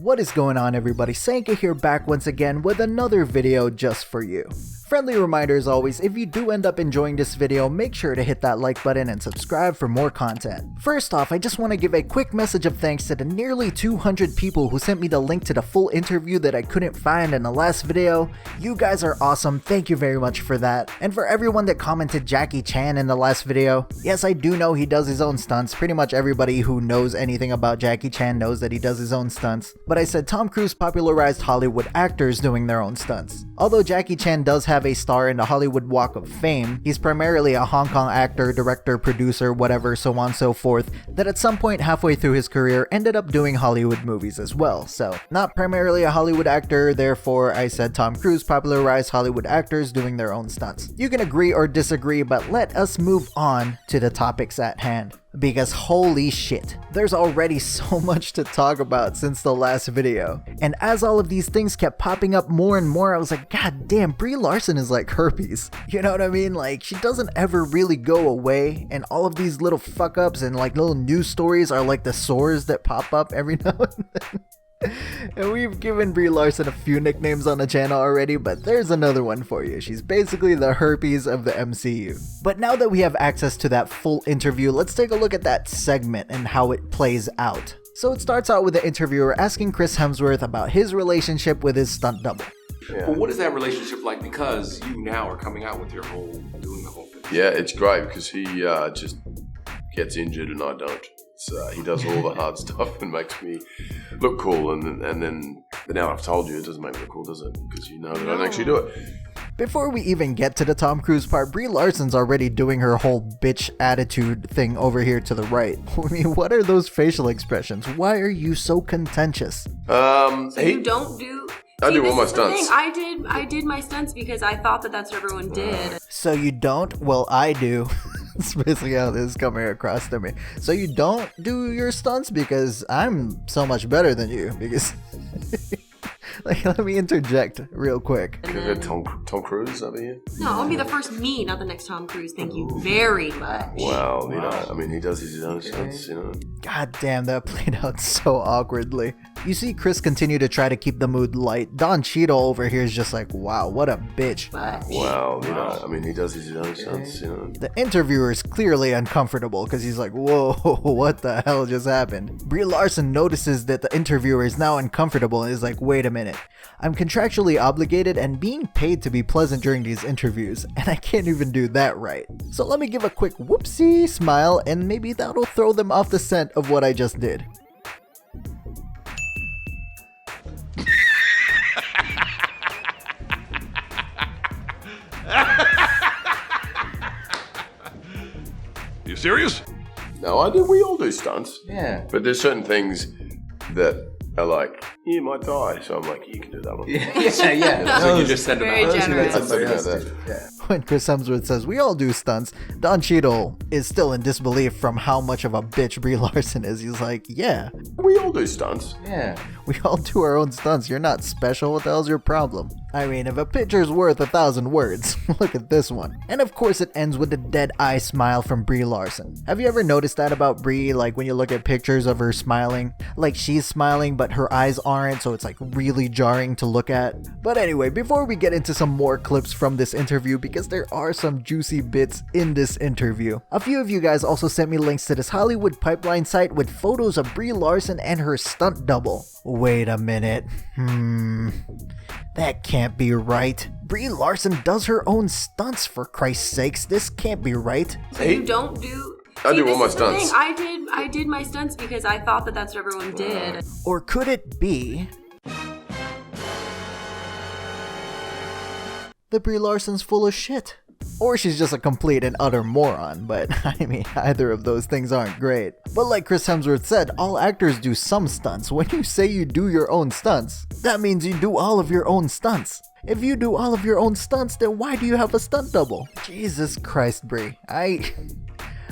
What is going on, everybody? Xaenca here, back once again with another video just for you. Friendly reminder as always, if you do end up enjoying this video, make sure to hit that like button and subscribe for more content. First off, I just want to give a quick message of thanks to the nearly 200 people who sent me the link to the full interview that I couldn't find in the last video. You guys are awesome, thank you very much for that. And for everyone that commented Jackie Chan in the last video, yes, I do know he does his own stunts. Pretty much everybody who knows anything about Jackie Chan knows that he does his own stunts. But I said Tom Cruise popularized Hollywood actors doing their own stunts. Although Jackie Chan does have a star in the Hollywood Walk of Fame, he's primarily a Hong Kong actor, director, producer, whatever, so on and so forth, that at some point halfway through his career ended up doing Hollywood movies as well. So, not primarily a Hollywood actor, therefore I said Tom Cruise popularized Hollywood actors doing their own stunts. You can agree or disagree, but let us move on to the topics at hand. Because holy shit, there's already so much to talk about since the last video. And as all of these things kept popping up more and more, I was like, god damn, Brie Larson is like herpes. You know what I mean? Like, she doesn't ever really go away, and all of these little fuck ups and like little news stories are like the sores that pop up every now and then. And we've given Brie Larson a few nicknames on the channel already, but there's another one for you. She's basically the herpes of the MCU. But now that we have access to that full interview, let's take a look at that segment and how it plays out. So it starts out with the interviewer asking Chris Hemsworth about his relationship with his stunt double. Yeah. Well, what is that relationship like? Because you now are coming out with your whole, doing the whole thing. Yeah, it's great because he just gets injured and I don't. He does all the hard stuff and makes me look cool, and then now I've told you, it doesn't make me look cool, does it? Because you know that I don't actually do it. Before we even get to the Tom Cruise part, Brie Larson's already doing her whole bitch attitude thing over here to the right. I mean, what are those facial expressions? Why are you so contentious? So you don't do... I do all my stunts. I did my stunts because I thought that that's what everyone did. So you don't? Well, I do. That's basically how this is coming across to me. So you don't do your stunts because I'm so much better than you. Because, like, let me interject real quick. Could have had Tom Cruise over here. No, I'll be the first me, not the next Tom Cruise. Thank you very much. Well, you know, I mean, he does his own stunts, you know. God damn, that played out so awkwardly. You see Chris continue to try to keep the mood light. Don Cheadle over here is just like, wow, what a bitch. Well, you know, I mean, he does his own stunts, you know. The interviewer is clearly uncomfortable because he's like, whoa, what the hell just happened? Brie Larson notices that the interviewer is now uncomfortable and is like, wait a minute. I'm contractually obligated and being paid to be pleasant during these interviews, and I can't even do that right. So let me give a quick whoopsie smile, and maybe that'll throw them off the scent of what I just did. You serious? No, we all do stunts. Yeah. But there's certain things that are like, you might die. So I'm like, you can do that one. Yeah. So you just send them Very out. generous. I think about that. When Chris Hemsworth says we all do stunts, Don Cheadle is still in disbelief from how much of a bitch Brie Larson is. He's like, yeah. We all do stunts. Yeah. We all do our own stunts. You're not special. What the hell's your problem? I mean, if a picture's worth 1,000 words, look at this one. And of course it ends with a dead eye smile from Brie Larson. Have you ever noticed that about Brie? Like when you look at pictures of her smiling, like she's smiling but her eyes aren't, so it's like really jarring to look at. But anyway, before we get into some more clips from this interview, because there are some juicy bits in this interview, a few of you guys also sent me links to this Hollywood pipeline site with photos of Brie Larson and her stunt double. Wait a minute. That can't be right. Brie Larson does her own stunts, for Christ's sakes. This can't be right. So you don't do... I do all my stunts. I did my stunts because I thought that that's what everyone did. Or could it be that Brie Larson's full of shit? Or she's just a complete and utter moron, but I mean, either of those things aren't great. But like Chris Hemsworth said, all actors do some stunts. When you say you do your own stunts, that means you do all of your own stunts. If you do all of your own stunts, then why do you have a stunt double? Jesus Christ, Brie. I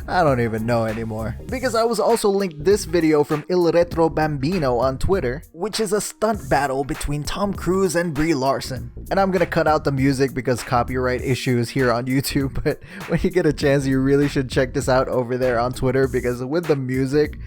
I don't even know anymore. Because I was also linked this video from Il Retro Bambino on Twitter, which is a stunt battle between Tom Cruise and Brie Larson. And I'm gonna cut out the music because copyright issues here on YouTube, but when you get a chance, you really should check this out over there on Twitter, because with the music,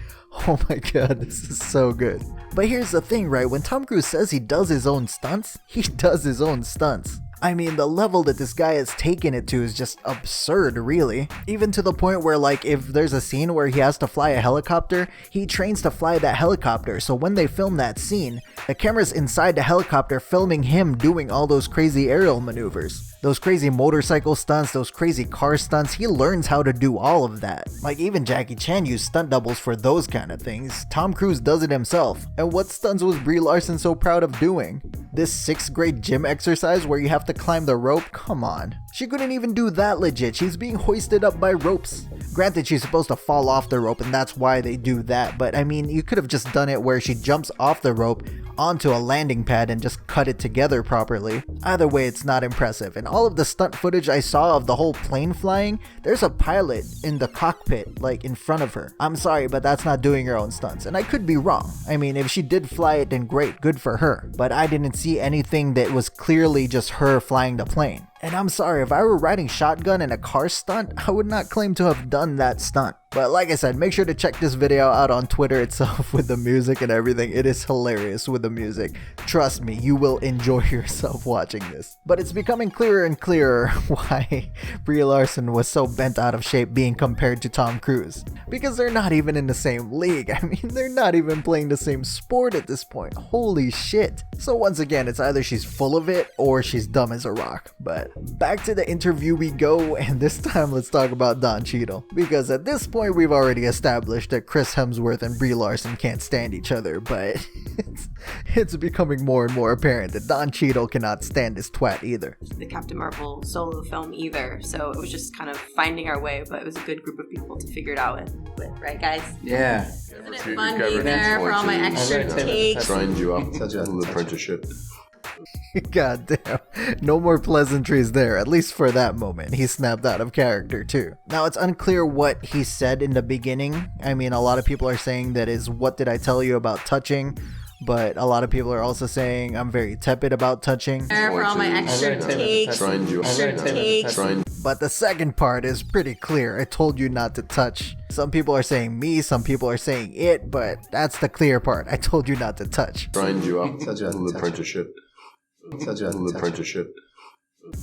oh my god, this is so good. But here's the thing, right? When Tom Cruise says he does his own stunts, he does his own stunts. I mean, the level that this guy has taken it to is just absurd, really. Even to the point where, like, if there's a scene where he has to fly a helicopter, he trains to fly that helicopter. So when they film that scene, the camera's inside the helicopter filming him doing all those crazy aerial maneuvers. Those crazy motorcycle stunts, those crazy car stunts, he learns how to do all of that. Like, even Jackie Chan used stunt doubles for those kind of things. Tom Cruise does it himself. And what stunts was Brie Larson so proud of doing? This 6th grade gym exercise where you have to climb the rope? Come on. She couldn't even do that legit. She's being hoisted up by ropes. Granted, she's supposed to fall off the rope and that's why they do that, but I mean, you could have just done it where she jumps off the rope onto a landing pad and just cut it together properly. Either way, it's not impressive. And all of the stunt footage I saw of the whole plane flying, there's a pilot in the cockpit, like in front of her. I'm sorry, but that's not doing her own stunts. And I could be wrong. I mean, if she did fly it, then great, good for her. But I didn't see anything that was clearly just her flying the plane. And I'm sorry, if I were riding shotgun in a car stunt, I would not claim to have done that stunt. But like I said, make sure to check this video out on Twitter itself with the music and everything. It is hilarious with the music. Trust me, you will enjoy yourself watching this. But it's becoming clearer and clearer why Brie Larson was so bent out of shape being compared to Tom Cruise. Because they're not even in the same league. I mean, they're not even playing the same sport at this point. Holy shit. So once again, it's either she's full of it or she's dumb as a rock. But back to the interview we go, and this time let's talk about Don Cheadle. Because at this point, we've already established that Chris Hemsworth and Brie Larson can't stand each other, but it's becoming more and more apparent that Don Cheadle cannot stand his twat either. The Captain Marvel solo film either, so it was just kind of finding our way, but it was a good group of people to figure it out with, right guys? Yeah. Isn't it fun being there for all my extra takes? Trained you up for the apprenticeship. God damn. No more pleasantries there, at least for that moment. He snapped out of character too. Now, it's unclear what he said in the beginning. I mean, a lot of people are saying that is, what did I tell you about touching? But a lot of people are also saying I'm very tepid about touching. For all my extra takes. Trained you up. But the second part is pretty clear. I told you not to touch. Some people are saying me, some people are saying it, but that's the clear part. I told you not to touch. Trained you up for the apprenticeship.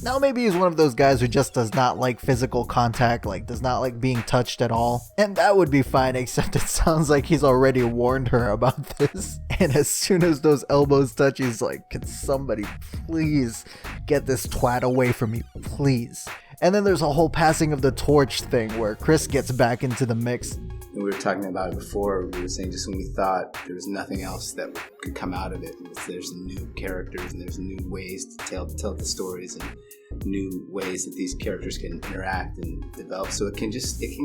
Now maybe he's one of those guys who just does not like physical contact, like does not like being touched at all. And that would be fine, except it sounds like he's already warned her about this. And as soon as those elbows touch, he's like, can somebody please get this twat away from me, please? And then there's a whole passing of the torch thing where Chris gets back into the mix. We were talking about it before. We were saying just when we thought there was nothing else that could come out of it, there's new characters and there's new ways to tell the stories and new ways that these characters can interact and develop. So it can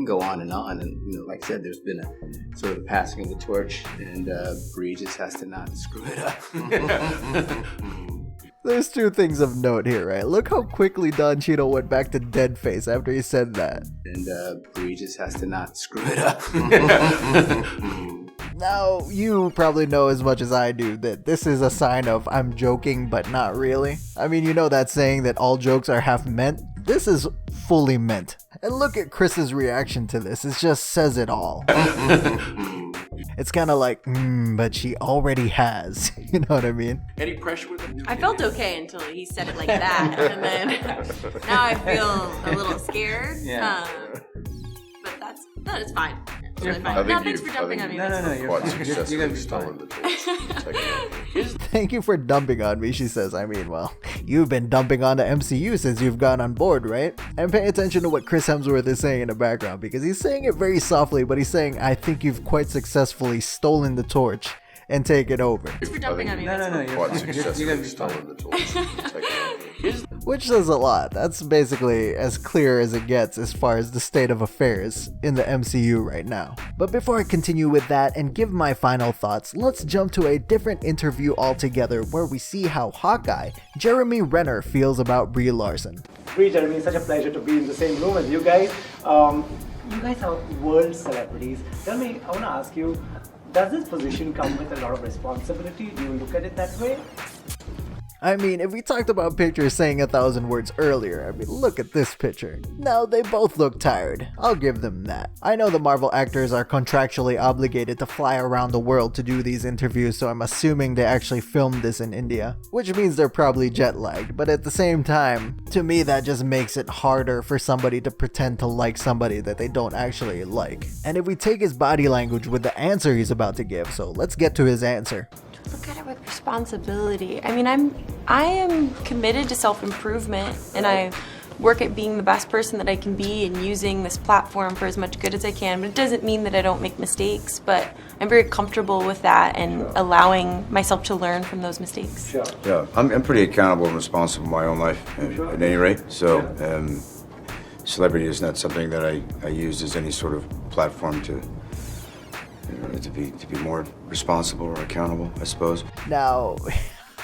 go on. And like I said, there's been a sort of passing of the torch, and Brie just has to not screw it up. There's two things of note here, right? Look how quickly Don Cheadle went back to dead face after he said that. And Brie just has to not screw it up. Now, you probably know as much as I do that this is a sign of I'm joking, but not really. I mean, you know that saying that all jokes are half meant? This is fully meant. And look at Chris's reaction to this. It just says it all. It's kind of like, but she already has. You know what I mean? Any pressure with it? I felt okay until he said it like that, and then now I feel a little scared. Yeah. But it's fine. It's really fine. I think No, thanks for jumping on me. No, you're Quite fine. You're successfully gonna be stolen the torch. Thank you for dumping on me, she says. I mean, well, you've been dumping on the MCU since you've gone on board, right? And pay attention to what Chris Hemsworth is saying in the background, because he's saying it very softly, but he's saying, I think you've quite successfully stolen the torch and taken over. Thanks for jumping on me. No, you're Quite fine. You're successfully gonna be stolen fine. the torch. Which says a lot. That's basically as clear as it gets as far as the state of affairs in the MCU right now. But before I continue with that and give my final thoughts, let's jump to a different interview altogether where we see how Hawkeye, Jeremy Renner, feels about Brie Larson. Brie, Jeremy, it's such a pleasure to be in the same room as you guys. you guys are world celebrities. Tell me, I want to ask you, does this position come with a lot of responsibility? Do you look at it that way? I mean, if we talked about pictures saying 1,000 words earlier, I mean, look at this picture. No, they both look tired. I'll give them that. I know the Marvel actors are contractually obligated to fly around the world to do these interviews, so I'm assuming they actually filmed this in India, which means they're probably jet lagged, but at the same time, to me that just makes it harder for somebody to pretend to like somebody that they don't actually like. And if we take his body language with the answer he's about to give, so let's get to his answer. Look at it with responsibility. I mean, I am committed to self-improvement, and I work at being the best person that I can be and using this platform for as much good as I can. But it doesn't mean that I don't make mistakes, but I'm very comfortable with that and allowing myself to learn from those mistakes. Sure. Yeah, I'm pretty accountable and responsible in my own life, at any rate. So, celebrity is not something that I use as any sort of platform to be more responsible or accountable, I suppose. Now,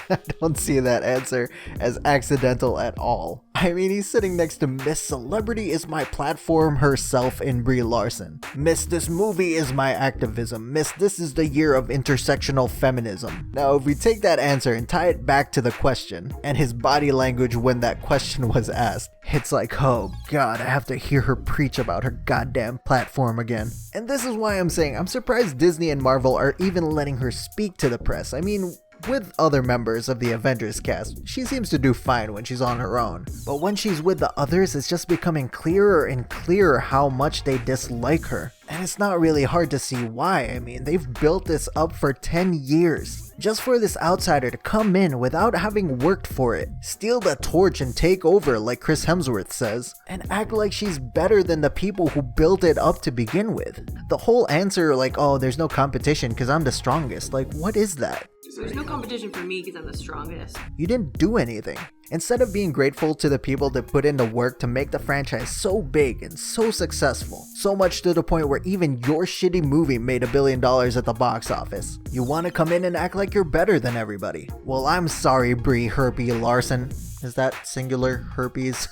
I don't see that answer as accidental at all. I mean, he's sitting next to Miss Celebrity is my platform herself in Brie Larson. Miss This Movie is my activism. Miss This is the year of intersectional feminism. Now, if we take that answer and tie it back to the question, and his body language when that question was asked, it's like, oh god, I have to hear her preach about her goddamn platform again. And this is why I'm saying I'm surprised Disney and Marvel are even letting her speak to the press. I mean, with other members of the Avengers cast, she seems to do fine when she's on her own. But when she's with the others, it's just becoming clearer and clearer how much they dislike her. And it's not really hard to see why. I mean, they've built this up for 10 years. Just for this outsider to come in without having worked for it, steal the torch and take over like Chris Hemsworth says, and act like she's better than the people who built it up to begin with. The whole answer like, oh, there's no competition because I'm the strongest, like what is that? There's no competition for me because I'm the strongest. You didn't do anything. Instead of being grateful to the people that put in the work to make the franchise so big and so successful, so much to the point where even your shitty movie made $1 billion at the box office, you want to come in and act like you're better than everybody. Well, I'm sorry, Brie Larson. Is that singular herpes?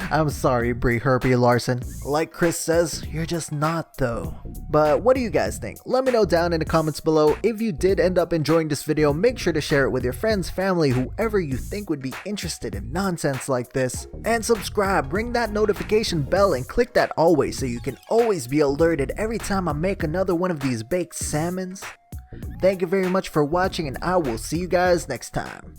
I'm sorry, Brie Larson. Like Chris says, you're just not though. But what do you guys think? Let me know down in the comments below. If you did end up enjoying this video, make sure to share it with your friends, family, whoever you think would be interested in nonsense like this. And subscribe, ring that notification bell and click that always so you can always be alerted every time I make another one of these baked salmons. Thank you very much for watching and I will see you guys next time.